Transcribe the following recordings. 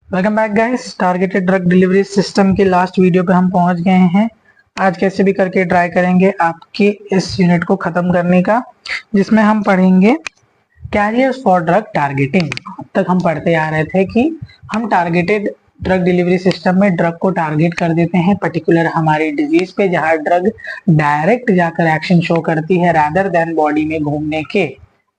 Welcome back guys. Targeted drug delivery system के last video पे हम पहुंच गए हैं। आज कैसे भी करके ट्राई करेंगे आपके इस यूनिट को खत्म करने का, जिसमें हम पढ़ेंगे कैरियर्स फॉर ड्रग टारगेटिंग। अब तक हम पढ़ते आ रहे थे कि हम टारगेटेड ड्रग डिलीवरी सिस्टम में ड्रग को टारगेट कर देते हैं पर्टिकुलर हमारी डिजीज पे, जहां ड्रग डायरेक्ट जाकर एक्शन शो करती है रादर देन बॉडी में घूमने के।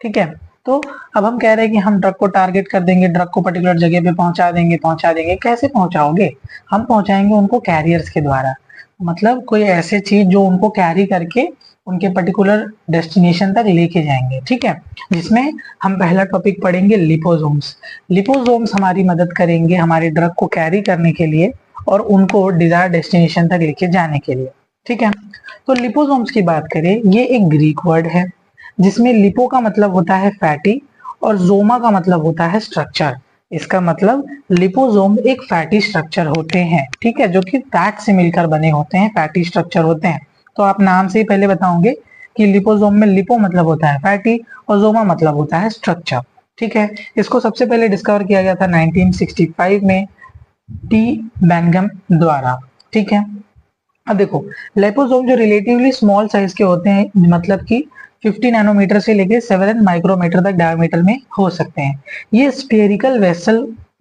ठीक है, तो अब हम कह रहे हैं कि हम ड्रग को टारगेट कर देंगे, ड्रग को पर्टिकुलर जगह पे पहुंचा देंगे। कैसे पहुंचाओगे? हम पहुंचाएंगे उनको कैरियर्स के द्वारा, मतलब कोई ऐसे चीज जो उनको कैरी करके उनके पर्टिकुलर डेस्टिनेशन तक लेके जाएंगे। ठीक है, जिसमें हम पहला टॉपिक पढ़ेंगे लिपोसोम्स। लिपोसोम्स हमारी मदद करेंगे हमारे ड्रग को कैरी करने के लिए और उनको डिजायर डेस्टिनेशन तक लेके जाने के लिए। ठीक है, तो लिपोसोम्स की बात करें, ये एक ग्रीक वर्ड है जिसमें लिपो का मतलब होता है फैटी और जोमा का मतलब होता है स्ट्रक्चर। इसका मतलब लिपोसोम एक फैटी स्ट्रक्चर होते हैं, ठीक है, जो कि फैट से मिलकर बने होते हैं, फैटी स्ट्रक्चर होते हैं। तो आप नाम से ही पहले बताओगे कि लिपोसोम में लिपो मतलब होता है फैटी और जोमा मतलब होता है स्ट्रक्चर। ठीक है, इसको सबसे पहले डिस्कवर किया गया था 1965 में टी बैंगम द्वारा। ठीक है, अब देखो, लिपोसोम जो रिलेटिवली स्मॉल साइज के होते हैं, मतलब कि 50 नैनोमीटर से लेके 7 माइक्रोमीटर तक डायमीटर में हो सकते हैं। ये स्फेरिकल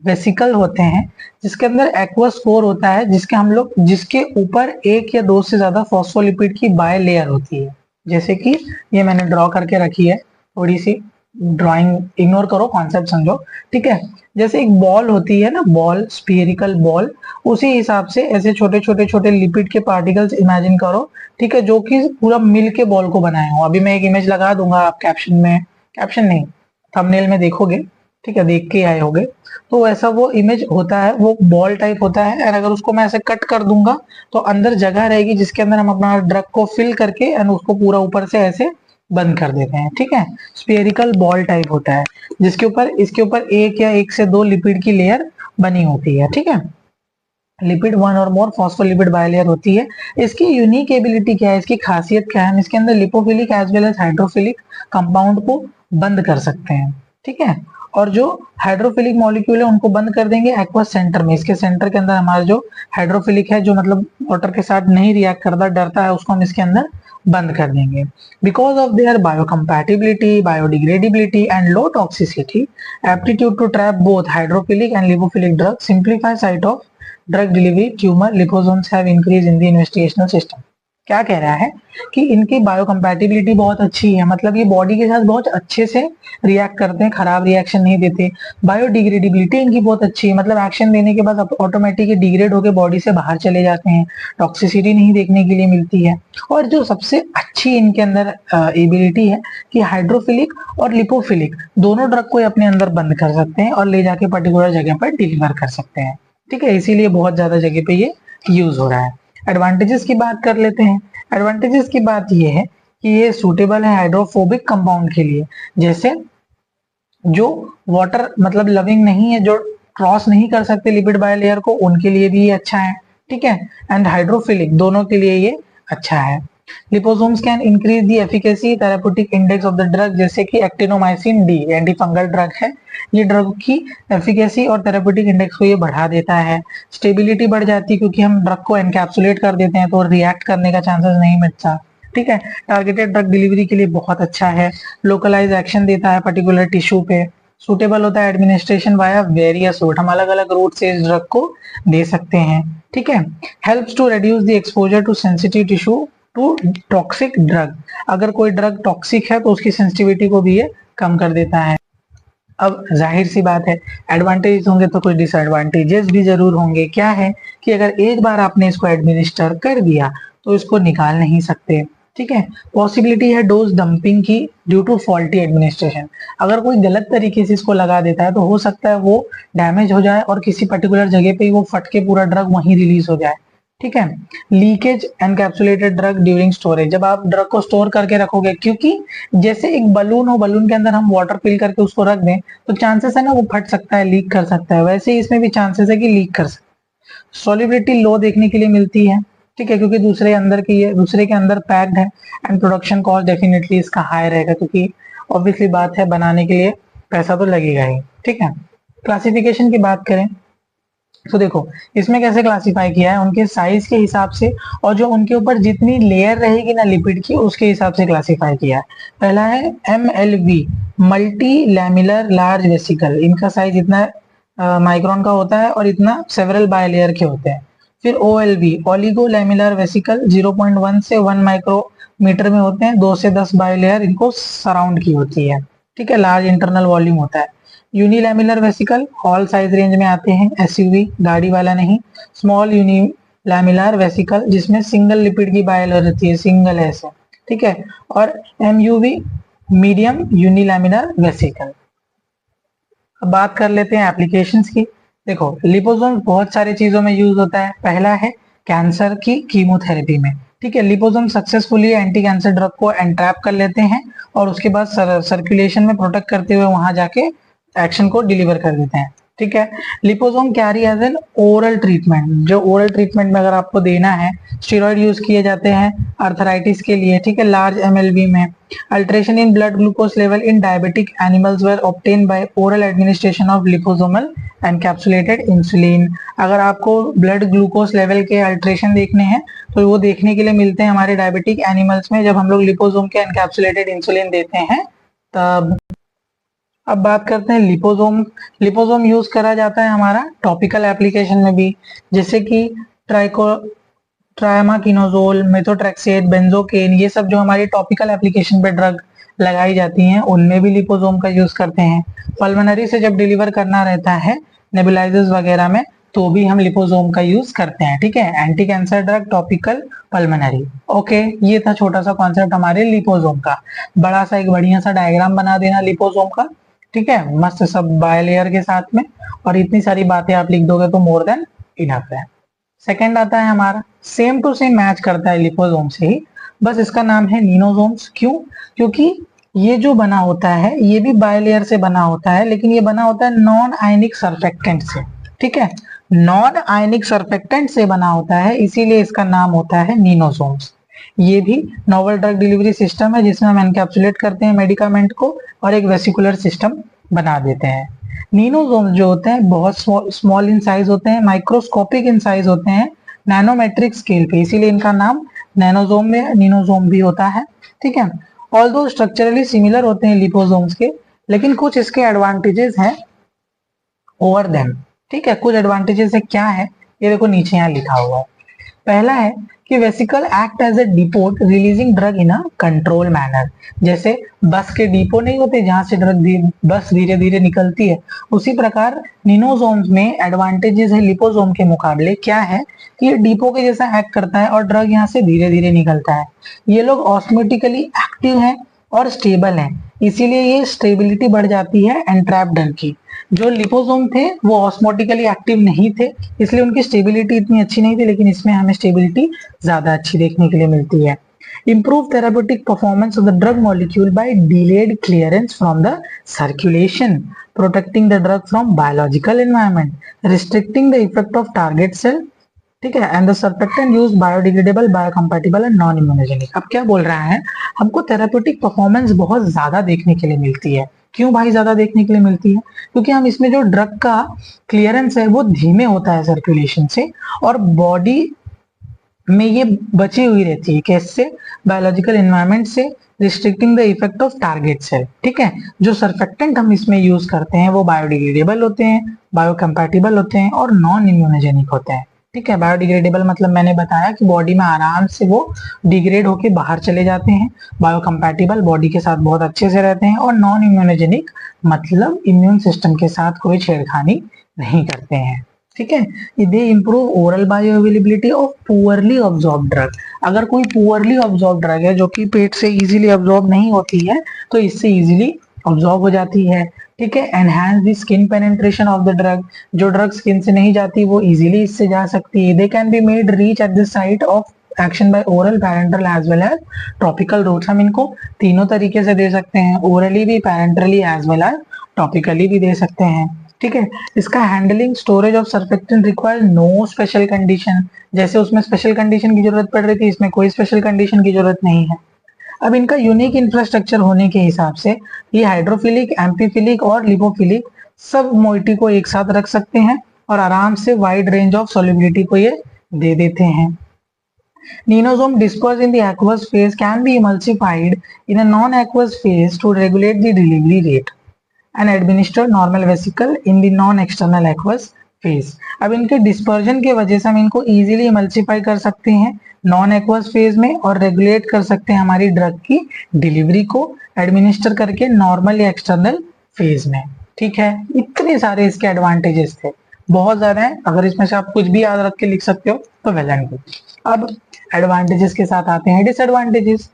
वेसिकल होते हैं जिसके अंदर एक्वस कोर होता है, जिसके ऊपर एक या दो से ज्यादा फॉस्फोलिपिड की बाय लेयर होती है। जैसे कि ये मैंने ड्रॉ करके रखी है, थोड़ी सी ड्राइंग इग्नोर करो, कॉन्सेप्ट समझो। ठीक है, जैसे एक बॉल होती है ना, बॉल, स्फेरिकल बॉल, उसी हिसाब से ऐसे छोटे छोटे छोटे लिपिड के पार्टिकल्स इमेजिन करो। ठीक है, जो कि पूरा मिल के बॉल को बनाए हो। अभी मैं एक इमेज लगा दूंगा, आप कैप्शन में, कैप्शन नहीं, थंबनेल में देखोगे। ठीक है, देख के आए होगे। तो वैसा वो इमेज होता है, वो बॉल टाइप होता है। और अगर उसको मैं ऐसे कट कर दूंगा तो अंदर जगह रहेगी जिसके अंदर हम अपना ड्रग को फिल करके एंड उसको पूरा ऊपर से ऐसे बंद कर देते हैं। ठीक है, स्फेरिकल बॉल टाइप होता है जिसके ऊपर, इसके ऊपर एक या एक से दो लिपिड की लेयर बनी होती है। ठीक है, लिपिड वन और मोर फॉस्फोलिपिड बायलेयर होती है। इसकी यूनिक एबिलिटी क्या है, इसकी खासियत क्या है, हम इसके अंदर lipophilic as well as hydrophilic compound को बंद कर सकते हैं। ठीक है, और जो हाइड्रोफिलिक मॉलिक्यूल है उनको बंद कर देंगे एक्वस सेंटर में। इसके सेंटर के अंदर हमारा जो हाइड्रोफिलिक है, जो मतलब वाटर के साथ नहीं रिएक्ट करता, डरता है, उसको हम इसके अंदर बंद कर देंगे। Because of their biocompatibility, biodegradability and low toxicity, aptitude to trap both hydrophilic and lipophilic drug, simplify site of drug delivery tumour liposomes have increase in the investigational system. क्या कह रहा है कि इनकी बायोकम्पैटिबिलिटी बहुत अच्छी है, मतलब ये बॉडी के साथ बहुत अच्छे से रिएक्ट करते हैं, खराब रिएक्शन नहीं देते। बायोडिग्रेडेबिलिटी इनकी बहुत अच्छी है, मतलब एक्शन देने के बाद ऑटोमेटिकली डिग्रेड होकर बॉडी से बाहर चले जाते हैं, टॉक्सिसिटी नहीं देखने के लिए मिलती है। और जो सबसे अच्छी इनके अंदर एबिलिटी है कि हाइड्रोफिलिक और लिपोफिलिक दोनों ड्रग को अपने अंदर बंद कर सकते हैं और ले जाके पर्टिकुलर जगह पर डिलीवर कर सकते हैं। ठीक है, इसीलिए बहुत ज्यादा जगह पे ये यूज हो रहा है। एडवांटेजेस की बात कर लेते हैं। एडवांटेजेस की बात ये है कि ये सूटेबल है हाइड्रोफोबिक कंपाउंड के लिए, जैसे जो वाटर मतलब लविंग नहीं है, जो क्रॉस नहीं कर सकते लिपिड बायलेयर को, उनके लिए भी ये अच्छा है। ठीक है, एंड हाइड्रोफिलिक दोनों के लिए ये अच्छा है। Liposomes can increase the efficacy therapeutic index of the drug, जैसे कि actinomycin D anti fungal drug है, ये ड्रग की एफिकेसी और थेरेप्यूटिक इंडेक्स को ये बढ़ा देता है। स्टेबिलिटी बढ़ जाती है क्योंकि हम ड्रग को एनकैप्सुलेट कर देते हैं तो रिएक्ट करने का चांसेस नहीं मिलता। ठीक है, टारगेटेड ड्रग डिलीवरी के लिए बहुत अच्छा है। लोकलाइज एक्शन देता है पर्टिकुलर टिश्यू पे। सुटेबल होता है एडमिनिस्ट्रेशन वाया वेरियस रूट, हम अलग अलग रूट से इस ड्रग को दे सकते हैं। ठीक है, helps to reduce the exposure to sensitive tissue to toxic drug, अगर कोई ड्रग टॉक्सिक है तो उसकी सेंसिटिविटी को भी ये कम कर देता है। अब जाहिर सी बात है, एडवांटेज होंगे तो कुछ डिसएडवांटेजेस भी जरूर होंगे। क्या है कि अगर एक बार आपने इसको एडमिनिस्टर कर दिया तो इसको निकाल नहीं सकते। ठीक है, पॉसिबिलिटी है डोज डंपिंग की ड्यू टू फॉल्टी एडमिनिस्ट्रेशन, अगर कोई गलत तरीके से इसको लगा देता है तो हो सकता है वो डैमेज हो जाए और किसी पर्टिकुलर जगह पे वो फट के पूरा ड्रग वहीं रिलीज हो जाए। ठीक है, leakage encapsulated drug during storage, जब आप ड्रग को स्टोर करके रखोगे, क्योंकि जैसे एक बलून हो, बलून के अंदर हम वाटर फिल करके उसको रख दें तो चांसेस है ना वो फट सकता है, लीक कर सकता है, वैसे ही इसमें भी चांसेस है कि लीक कर सकता है। सॉल्युबिलिटी लो देखने के लिए मिलती है। ठीक है, क्योंकि दूसरे के अंदर पैक्ड है एंड प्रोडक्शन कॉस्ट डेफिनेटली इसका हाई रहेगा, क्योंकि ऑब्वियसली बात है बनाने के लिए पैसा तो लगेगा ही। ठीक है, क्लासिफिकेशन की बात करें तो देखो इसमें कैसे क्लासिफाई किया है, उनके साइज के हिसाब से और जो उनके ऊपर जितनी लेयर रहेगी ना लिपिड की उसके हिसाब से क्लासिफाई किया है। पहला है MLV, मल्टी लैमिलर लार्ज वेसिकल, इनका साइज इतना माइक्रोन का होता है और इतना सेवरल बायलेयर के होते हैं। फिर OLV, ओलिगो लैमिलर वेसिकल, 0.1 से 1 माइक्रोमीटर में होते हैं, 2 से 10 बायलेयर इनको सराउंड की होती है। ठीक है, लार्ज इंटरनल वॉल्यूम होता है। यूनिलैमिलर वेसिकल ऑल साइज रेंज में आते हैं, SUV गाड़ी वाला नहीं। स्मॉल यूनिलैमिलर वेसिकल जिसमें सिंगल लिपिड की बायलर रहती है, सिंगल ऐसे। ठीक है, और MUV मीडियम यूनिलैमिलर वेसिकल। अब बात कर लेते हैं एप्लीकेशंस की। देखो लिपोसोम बहुत सारी चीजों में यूज होता है। पहला है कैंसर की कीमोथेरेपी में। ठीक है, liposome successfully anti cancer drug को एंट्रैप कर लेते हैं और उसके बाद सर्कुलेशन में प्रोटेक्ट करते हुए वहां जाके एक्शन को डिलीवर कर देते हैं। ठीक है, liposome carry as an oral treatment, जो ओरल ट्रीटमेंट में अगर आपको देना है, स्टेरॉइड यूज किए जाते हैं अर्थराइटिस के लिए। ठीक है, लार्ज MLV में। Alteration in blood glucose level in diabetic animals were obtain by oral administration of liposomal encapsulated insulin. अगर आपको ब्लड ग्लूकोज लेवल के अल्टरेशन देखने हैं तो वो देखने के लिए मिलते हैं हमारे डायबिटिक एनिमल्स में, जब हम लोग लिपोसोम के एनकैप्सुलेटेड इंसुलिन देते हैं तब। अब बात करते हैं लिपोसोम। लिपोसोम यूज करा जाता है हमारा टॉपिकल एप्लीकेशन में भी, जैसे कि ट्राइको ट्रामाकिनोजोल, मेथोट्रेक्सेट, बेंजोकेन, ये सब जो हमारी टॉपिकल एप्लीकेशन पे ड्रग लगाई जाती हैं उनमें भी लिपोसोम का यूज करते हैं। पल्मोनरी से जब डिलीवर करना रहता है नेबुलाइजर्स वगैरह में तो भी हम लिपोसोम का यूज करते हैं। ठीक है, anti cancer drug, topical, pulmonary. Okay, ये था छोटा सा कॉन्सेप्ट हमारे लिपोसोम का। बड़ा सा एक बढ़िया सा डायग्राम बना देना लिपोसोम का। ठीक है, मस्त सब बायलेयर के साथ में, और इतनी सारी बातें आप लिख दोगे तो मोर देन इनफ है। सेकंड आता है हमारा, सेम टू सेम मैच करता है लिपोसोम से ही, बस इसका नाम है निनोसोम्स। क्यों? क्योंकि ये जो बना होता है ये भी बायलेयर से बना होता है, लेकिन ये बना होता है नॉन आयनिक सर्फेक्टेंट से। ठीक है, नॉन आयनिक सर्फेक्टेंट से बना होता है, इसीलिए इसका नाम होता है निनोसोम्स। ये भी नोवल ड्रग डिलीवरी सिस्टम है जिसमें हम एनकैप्सुलेट करते हैं मेडिकामेंट को और एक वेसिकुलर सिस्टम बना देते हैं। नीनोसोम जो होते हैं बहुत स्मॉल इन साइज होते हैं, माइक्रोस्कोपिक इन साइज होते हैं, नैनोमेट्रिक स्केल पे, इसीलिए इनका नाम नैनोसोम में नीनोसोम भी होता है। ठीक है, ऑल्दो स्ट्रक्चरली सिमिलर होते हैं लिपोसोम्स के, लेकिन कुछ इसके एडवांटेजेस हैं ओवर देम। ठीक है, कुछ एडवांटेजेस है, क्या है ये देखो नीचे यहाँ लिखा हुआ है। पहला है कि vesicle act as a depot releasing drug in a control manner. जैसे बस के डिपो नहीं होते जहां से ड्रग बस धीरे धीरे निकलती है, उसी प्रकार निनोसोम्स में एडवांटेजेस है लिपोसोम के मुकाबले। क्या है कि ये डिपो के जैसा एक्ट करता है और ड्रग यहाँ से धीरे धीरे निकलता है। ये लोग ऑस्मोटिकली एक्टिव हैं और स्टेबल हैं, इसीलिए ये स्टेबिलिटी बढ़ जाती है एंट्रैप ड्रग की। जो लिपोसोम थे वो ऑस्मोटिकली एक्टिव नहीं थे, इसलिए उनकी स्टेबिलिटी इतनी अच्छी नहीं थी, लेकिन इसमें हमें स्टेबिलिटी ज्यादा अच्छी देखने के लिए मिलती है। Improve therapeutic performance of the drug molecule by delayed clearance from the circulation, protecting the drug from biological environment, restricting the effect of target cell। ठीक है, and the surfactant use biodegradable, biocompatible and non immunogenic. अब क्या बोल रहा है, हमको therapeutic performance बहुत ज्यादा देखने के लिए मिलती है। क्यों भाई ज्यादा देखने के लिए मिलती है? क्योंकि हम इसमें जो ड्रग का क्लियरेंस है वो धीमे होता है सर्कुलेशन से, और बॉडी में ये बची हुई रहती है कैसे? बायोलॉजिकल एनवायरनमेंट से, restricting the effect of target cell. ठीक है, जो सर्फेक्टेंट हम इसमें यूज करते हैं वो बायोडिग्रेडेबल होते हैं, बायोकम्पैटिबल होते हैं और नॉन इम्यूनोजेनिक होते हैं। ठीक है, बायोडिग्रेडेबल मतलब मैंने बताया कि बॉडी में आराम से वो डिग्रेड होके बाहर चले जाते हैं, बायोकम्पैटिबल बॉडी के साथ बहुत अच्छे से रहते हैं, और नॉन इम्यूनोजेनिक मतलब इम्यून सिस्टम के साथ कोई छेड़खानी नहीं करते हैं। ठीक है, they improve oral bioavailability of poorly absorb drug. अगर कोई पुअरली ऑब्जॉर्ब ड्रग है जो कि पेट से इजीली ऑब्जॉर्ब नहीं होती है तो इससे इजीली ऑब्जॉर्ब हो जाती है। ठीक है, enhance the skin penetration of the drug, जो ड्रग स्किन से नहीं जाती वो इजीली इससे जा सकती है। They can be made reach at the site of action by oral, parenteral as well as topical routes. हम इनको तीनों तरीके से दे सकते हैं, ओरली भी, parenterally as well as topically भी दे सकते हैं। ठीक है, इसका handling, storage of surfactant require no special condition. जैसे उसमें स्पेशल कंडीशन की जरूरत पड़ रही थी, इसमें कोई स्पेशल कंडीशन की जरूरत नहीं है। अब इनका यूनिक इंफ्रास्ट्रक्चर होने के हिसाब से ये हाइड्रोफिलिक, एम्पीफिलिक और लिपोफिलिक सब मोइटी को एक साथ रख सकते हैं और आराम से वाइड रेंज ऑफ सॉल्युबिलिटी को ये दे देते हैं। Ninosome dispersed in the aqueous phase can be emulsified in a non-aqueous phase to regulate the delivery rate and administer normal vesicle in the non-external aqueous phase। अब इनके dispersion के वजह से हम इनको इजीली इमल्सिफाई कर सकते हैं नॉन एक्वस फेज में और रेगुलेट कर सकते हैं हमारी ड्रग की डिलीवरी को एडमिनिस्टर करके नॉर्मल या एक्सटर्नल फेज में। ठीक है, इतने सारे इसके एडवांटेजेस थे, बहुत ज्यादा है। अगर इसमें से आप कुछ भी याद रख के लिख सकते हो तो वेल एंड गुड। अब एडवांटेजेस के साथ आते हैं डिसएडवांटेजेस।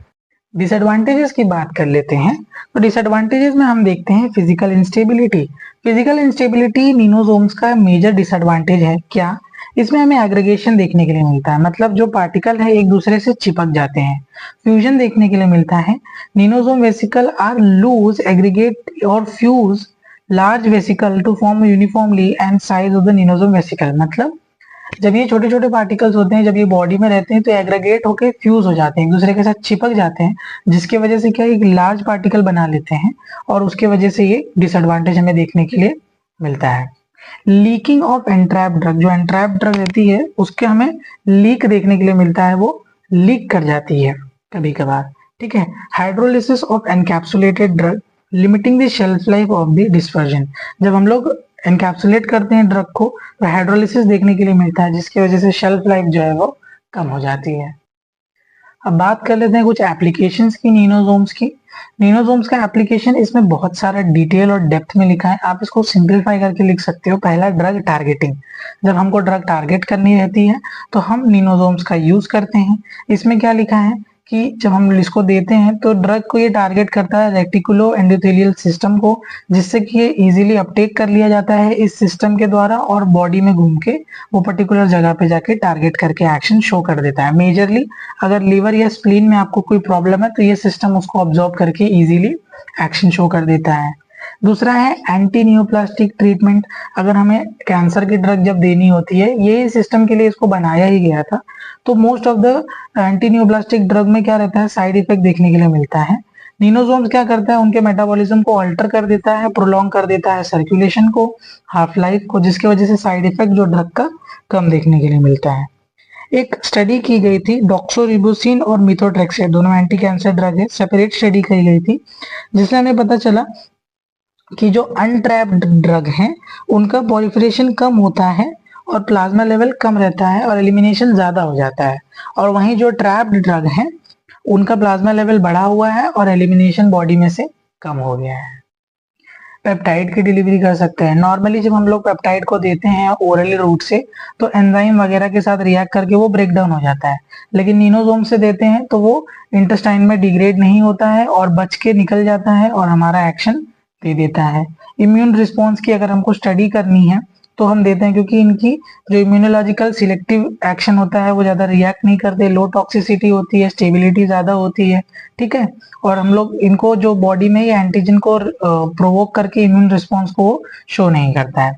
डिसएडवांटेजेस की बात कर लेते हैं। तो डिसएडवांटेजेस में हम देखते हैं फिजिकल इंस्टेबिलिटी। फिजिकल इंस्टेबिलिटी निनोसोम्स का मेजर डिसएडवांटेज है। क्या? इसमें हमें एग्रीगेशन देखने के लिए मिलता है, मतलब जो पार्टिकल है एक दूसरे से चिपक जाते हैं। फ्यूजन देखने के लिए मिलता है। Niosome vesicle are loose, aggregate और fuse large vesicle to form uniformly and size of the niosome vesicle. मतलब जब ये छोटे छोटे पार्टिकल्स होते हैं, जब ये बॉडी में रहते हैं तो एग्रीगेट होकर फ्यूज हो जाते हैं, एक दूसरे के साथ चिपक जाते हैं, जिसके वजह से क्या एक लार्ज पार्टिकल बना लेते हैं और उसके वजह से ये डिसएडवांटेज हमें देखने के लिए मिलता है। लीकिंग ऑफ एंट्रैप ड्रग, जो एंट्रैप ड्रग रहती है उसके हमें लीक देखने के लिए मिलता है, वो लीक कर जाती है कभी कभार। ठीक है। Hydrolysis of encapsulated drug limiting the shelf life of the dispersion. जब हम लोग एनकैप्सुलेट करते हैं ड्रग को तो हाइड्रोलिसिस देखने के लिए मिलता है, जिसकी वजह से शेल्फ लाइफ जो है वो कम हो जाती है। अब बात कर लेते हैं कुछ एप्लीकेशंस की निनोसोम्स की। निनोसोम्स का एप्लीकेशन इसमें बहुत सारा डिटेल और डेप्थ में लिखा है, आप इसको सिंपलीफाई करके लिख सकते हो। पहला, ड्रग टारगेटिंग। जब हमको ड्रग टारगेट करनी रहती है तो हम निनोसोम्स का यूज करते हैं। इसमें क्या लिखा है कि जब हम इसको देते हैं तो ड्रग को ये टारगेट करता है रेटिकुलो एंडोथेलियल सिस्टम को, जिससे कि ये इजीली अपटेक कर लिया जाता है इस सिस्टम के द्वारा और बॉडी में घूम के वो पर्टिकुलर जगह पे जाके टारगेट करके एक्शन शो कर देता है। मेजरली अगर लीवर या स्प्लीन में आपको कोई प्रॉब्लम है तो ये सिस्टम उसको ऑब्जॉर्व करके इजीली एक्शन शो कर देता है। दूसरा है एंटी नियोप्लास्टिक ट्रीटमेंट। अगर हमें कैंसर की ड्रग जब देनी होती है, ये सिस्टम के लिए इसको बनाया ही गया था। तो most of the anti neoplastic drug में क्या रहता है, साइड इफेक्ट देखने के लिए मिलता है। निनोसोम्स क्या करता है, उनके मेटाबॉलिज्म को अल्टर कर देता है, प्रोलॉन्ग कर देता है सर्कुलेशन को, हाफ लाइफ को, जिसकी वजह से साइड इफेक्ट जो ड्रग का कम देखने के लिए मिलता है। एक स्टडी की गई थी, डॉक्सोरिबोसिन और मिथोट्रेक्सेट, दोनों एंटी कैंसर ड्रग है, सेपरेट स्टडी की गई थी, जिसमें हमें पता चला कि जो अनट्रैप्ड ड्रग हैं उनका पॉलिफरेशन कम होता है और प्लाज्मा लेवल कम रहता है और एलिमिनेशन ज्यादा हो जाता है, और वहीं जो ट्रैप्ड ड्रग हैं उनका प्लाज्मा लेवल बढ़ा हुआ है और एलिमिनेशन बॉडी में से कम हो गया है। पेप्टाइड की डिलीवरी कर सकते हैं। नॉर्मली जब हम लोग पेप्टाइड को देते हैं ओरली रूट से तो एंजाइम वगैरह के साथ रिएक्ट करके वो ब्रेक डाउन हो जाता है, लेकिन निनोसोम से देते हैं तो वो इंटेस्टाइन में डिग्रेड नहीं होता है और बच के निकल जाता है और हमारा एक्शन दे देता है। इम्यून रिस्पॉन्स की अगर हमको स्टडी करनी है तो हम देते हैं, क्योंकि इनकी जो इम्यूनोलॉजिकल सिलेक्टिव एक्शन होता है वो ज्यादा रिएक्ट नहीं करते, लो टॉक्सिसिटी होती है, स्टेबिलिटी ज्यादा होती है। ठीक है। और हम लोग इनको जो बॉडी में ये एंटीजन को प्रोवोक करके इम्यून रिस्पॉन्स को शो नहीं करता है।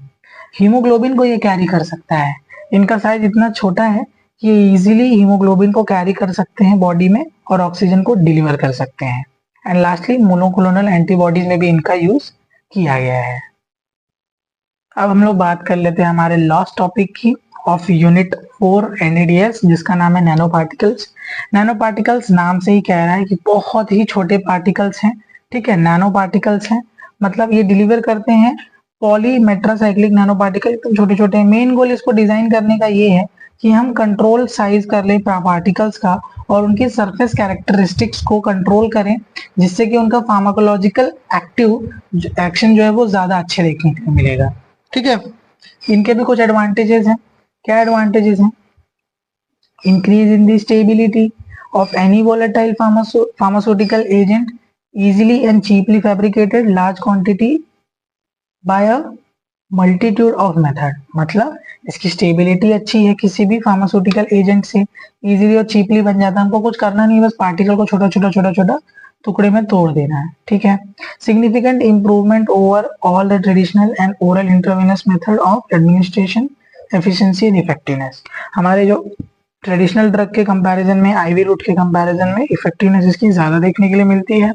हीमोग्लोबिन को ये कैरी कर सकता है। इनका साइज इतना छोटा है कि ये इजीली हीमोग्लोबिन को कैरी कर सकते हैं बॉडी में और ऑक्सीजन को डिलीवर कर सकते हैं। एंड लास्टली मोनोक्लोनल एंटीबॉडीज में भी इनका यूज किया गया है। अब हम लोग बात कर लेते हैं हमारे लास्ट टॉपिक की ऑफ यूनिट 4 NADS, जिसका नाम है नैनो पार्टिकल्स। नैनो पार्टिकल्स नाम से ही कह रहा है कि बहुत ही छोटे पार्टिकल्स हैं। ठीक है, नैनो पार्टिकल्स हैं, मतलब ये डिलीवर करते हैं पॉलीमेट्रासाइक्लिक नैनो पार्टिकल, एकदम छोटे छोटे। मेन गोल इसको डिजाइन करने का ये है कि हम कंट्रोल साइज कर ले पार्टिकल्स का और उनकी सरफेस कैरेक्टरिस्टिक्स को कंट्रोल करें, जिससे कि उनका फार्माकोलॉजिकल एक्टिव एक्शन जो है वो ज्यादा अच्छे देखने को मिलेगा। ठीक है। इनके भी कुछ एडवांटेजेस हैं। क्या एडवांटेजेस हैं? Increase in the stability of any volatile pharmaceutical agent, easily and cheaply fabricated large quantity by a multitude of method. मतलब इसकी स्टेबिलिटी अच्छी है, किसी भी फार्मास्यूटिकल एजेंट से इजीली और चीपली बन जाता है। हमको कुछ करना नहीं, बस पार्टिकल को छोटा छोटा छोटा छोटा टुकड़े में तोड़ देना है। ठीक है। Significant improvement over all the traditional and oral intravenous method of administration, efficiency and effectiveness. हमारे जो ट्रेडिशनल ड्रग के कंपैरिजन में, आईवी रूट के कंपैरिजन में इफेक्टिवनेस इसकी ज्यादा देखने के लिए मिलती है।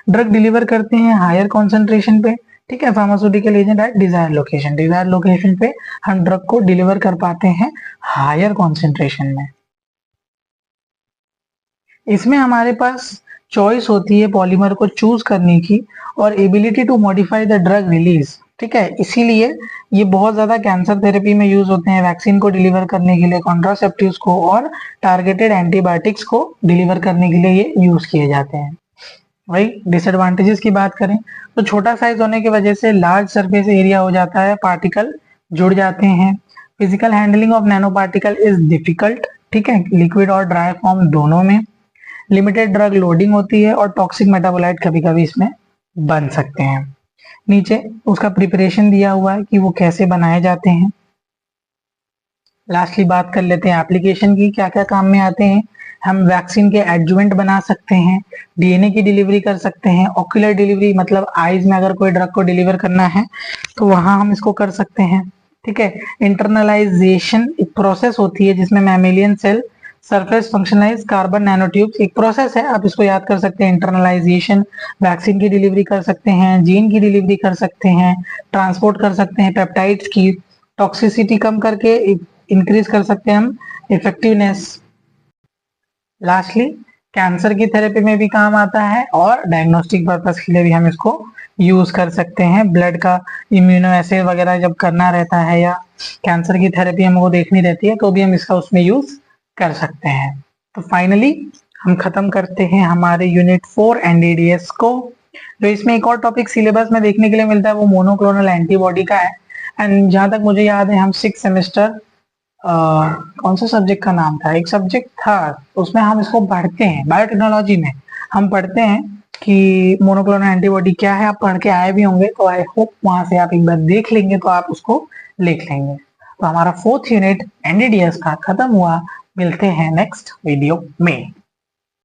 ड्रग डिलीवर करते हैं हायर कॉन्सेंट्रेशन पे, ठीक है, pharmaceutical agent at desire location, desire location पे हम ड्रग को डिलीवर कर पाते हैं हायर कॉन्सेंट्रेशन में। इसमें हमारे पास चॉइस होती है पॉलीमर को चूज करने की और ability to modify the drug release. ठीक है, इसीलिए ये बहुत ज्यादा कैंसर थेरेपी में यूज होते हैं, वैक्सीन को डिलीवर करने के लिए, कॉन्ट्रासेप्टिव्स को और टारगेटेड एंटीबायोटिक्स को डिलीवर करने के लिए ये यूज किए जाते हैं। वही डिसएडवांटेजेस की बात करें तो छोटा साइज होने की वजह से लार्ज सरफेस एरिया हो जाता है, पार्टिकल जुड़ जाते हैं। Physical handling of nano particle is difficult, ठीक है, लिक्विड और ड्राई फॉर्म दोनों में। लिमिटेड ड्रग लोडिंग होती है और टॉक्सिक मेटाबोलाइट कभी कभी इसमें बन सकते हैं। नीचे उसका प्रिपरेशन दिया हुआ है कि वो कैसे बनाए जाते हैं। लास्टली बात कर लेते हैं एप्लीकेशन की, क्या क्या काम में आते हैं। हम वैक्सीन के एडजुवेंट बना सकते हैं, डीएनए की डिलीवरी कर सकते हैं, ऑक्यूलर डिलीवरी मतलब आईज में अगर कोई ड्रग को डिलीवर करना है तो वहां हम इसको कर सकते हैं। ठीक है, इंटरनलाइजेशन एक प्रोसेस होती है जिसमें mammalian cell surface functionalize carbon nanotubes एक प्रोसेस है, आप इसको याद कर सकते हैं। इंटरनलाइजेशन वैक्सीन की डिलीवरी कर सकते हैं, जीन की डिलीवरी कर सकते हैं, ट्रांसपोर्ट कर सकते हैं, पेप्टाइड्स की टॉक्सिसिटी कम करके इंक्रीज कर सकते हैं हम इफेक्टिवनेस। लास्टली कैंसर की थेरेपी में भी काम आता है और डायग्नोस्टिक पर्पस के लिए भी हम इसको यूज कर सकते हैं। ब्लड का इम्यूनो एसे वगैरह जब करना रहता है या कैंसर की थेरेपी हमको देखनी रहती है तो भी हम इसका उसमें यूज कर सकते हैं। तो फाइनली हम खत्म करते हैं हमारे यूनिट 4 एनडीडीएस को। जो इसमें एक और टॉपिक सिलेबस में देखने के लिए मिलता है वो मोनोक्लोनल एंटीबॉडी का है। एंड जहां तक मुझे याद है हम 6 सेमेस्टर कौन सा सब्जेक्ट का नाम था, एक सब्जेक्ट था उसमें हम इसको पढ़ते हैं, बायोटेक्नोलॉजी में हम पढ़ते हैं कि मोनोक्लोनल एंटीबॉडी क्या है। आप पढ़ के आए भी होंगे तो आई होप वहां से आप एक बार देख लेंगे तो आप उसको लिख लेंगे। तो हमारा 4th यूनिट एनडीडीएस का खत्म हुआ। मिलते हैं नेक्स्ट वीडियो में।